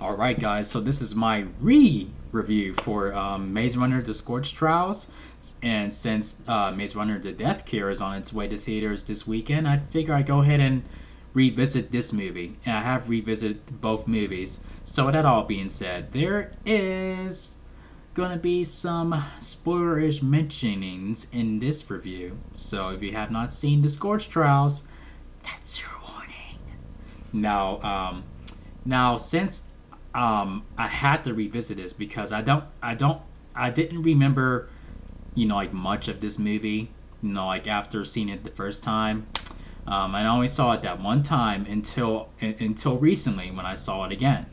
Alright guys, so this is my re-review for Maze Runner The Scorch Trials. And since Maze Runner The Death Cure is on its way to theaters this weekend, I figure I'd go ahead and revisit this movie. And I have revisited both movies. So with that all being said, there is gonna be some spoilerish mentionings in this review. So if you have not seen The Scorch Trials, that's your warning. Now since I had to revisit this because I didn't remember, like much of this movie, like after seeing it the first time. I only saw it that one time until recently when I saw it again,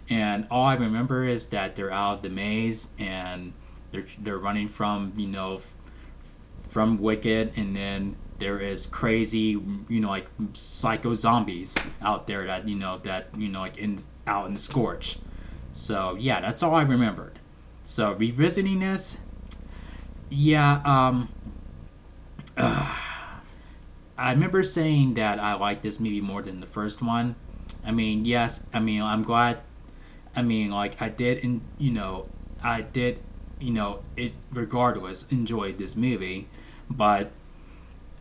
and all I remember is that they're out of the maze and they're running from from Wicked, and then there is crazy like psycho zombies out there that like out in the Scorch. So yeah, that's all I remembered. So revisiting this, yeah, I remember saying that I liked this movie more than the first one. I mean, yes, I mean I'm glad. I mean, like I did, and I did, it regardless enjoyed this movie, but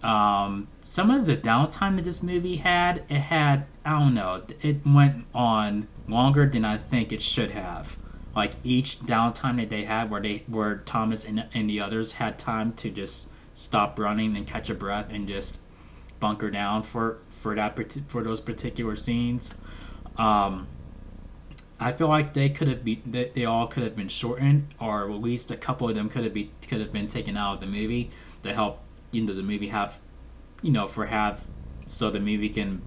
some of the downtime that this movie had, I don't know, it went on longer than I think it should have. Like each downtime that they had, where Thomas and the others had time to just stop running and catch a breath and just bunker down for those particular scenes. I feel like they all could have been shortened, or at least a couple of them could have been taken out of the movie to help the movie have so the movie can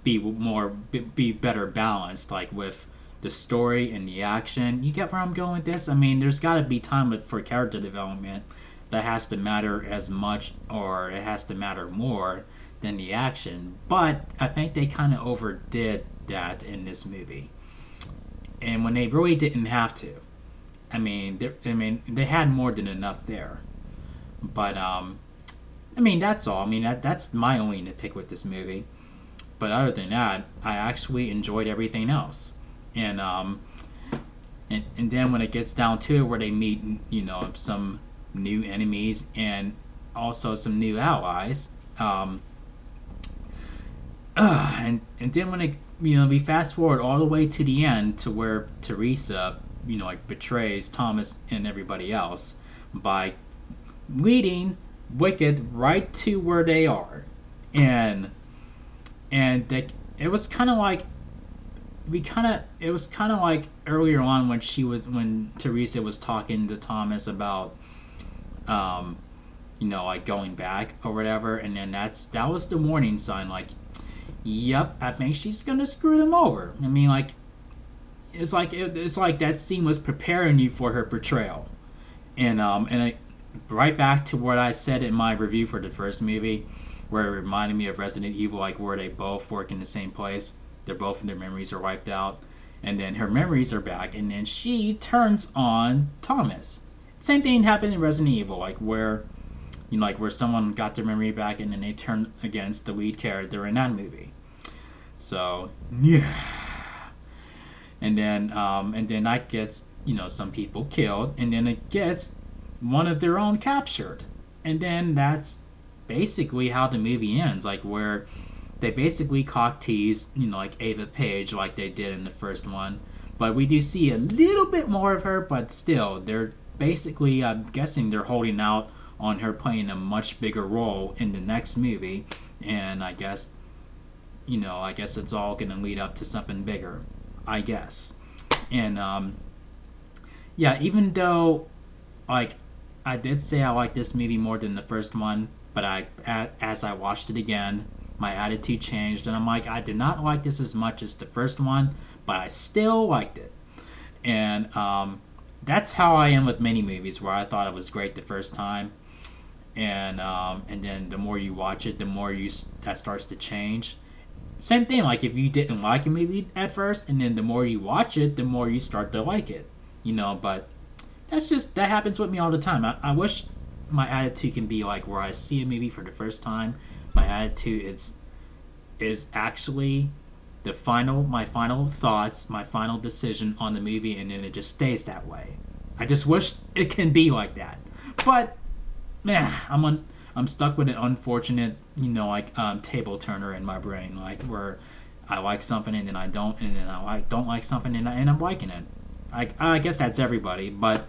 be better balanced, like with the story and the action. You get where I'm going with this? I mean, there's got to be time for character development that has to matter as much, or it has to matter more than the action. But I think they kind of overdid that in this movie, and when they really didn't have to. I mean, they had more than enough there. But I mean, that's all. I mean, that's my only nitpick with this movie. But other than that, I actually enjoyed everything else. And and then when it gets down to it, where they meet, some new enemies and also some new allies, and then when it, we fast forward all the way to the end to where Teresa, like betrays Thomas and everybody else by leading Wicked right to where they are, and it was kind of like it was kind of like earlier on when Teresa was talking to Thomas about like going back or whatever, and then that was the warning sign, like, yep, I think she's gonna screw them over. I mean, like, it's like that scene was preparing you for her betrayal, and right back to what I said in my review for the first movie, where it reminded me of Resident Evil, like where they both work in the same place. Their memories are wiped out, and then her memories are back, and then she turns on Thomas. Same thing happened in Resident Evil, like where where someone got their memory back and then they turned against the lead character in that movie. So yeah, and then that gets some people killed, and then it gets one of their own captured, and then that's basically how the movie ends, like where they basically cock tease like Ava Page like they did in the first one, but we do see a little bit more of her, but still they're basically, I'm guessing they're holding out on her playing a much bigger role in the next movie, and I guess it's all gonna lead up to something bigger, I guess. And yeah, even though, like, I did say I like this movie more than the first one, but as I watched it again, my attitude changed, and I'm like, I did not like this as much as the first one, but I still liked it. And that's how I am with many movies, where I thought it was great the first time, and then the more you watch it, the more that starts to change. Same thing, like if you didn't like a movie at first, and then the more you watch it, the more you start to like it. But that happens with me all the time. I wish my attitude can be like where I see a movie for the first time, my attitude is actually my final thoughts, my final decision on the movie, and then it just stays that way. I just wish it can be like that, but man, I'm stuck with an unfortunate, table turner in my brain, like where I like something and then I don't, and then don't like something and I'm liking it. I guess that's everybody, but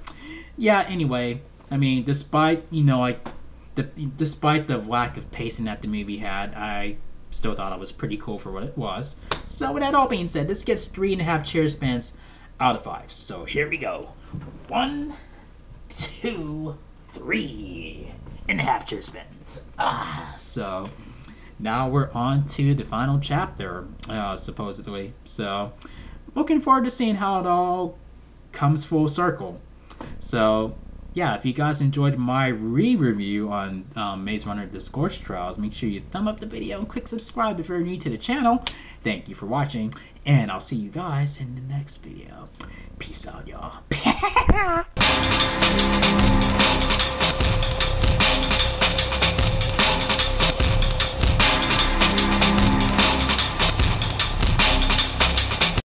yeah. Anyway, I mean, despite despite the lack of pacing that the movie had, I still thought it was pretty cool for what it was. So with that all being said, this gets 3.5 chair spins out of 5. So here we go. 1, 2, 3.5 chair spins. So now we're on to the final chapter, supposedly. So looking forward to seeing how it all comes full circle. So yeah, if you guys enjoyed my re-review on Maze Runner: The Scorch Trials, make sure you thumb up the video and click subscribe if you're new to the channel. Thank you for watching, and I'll see you guys in the next video. Peace out, y'all.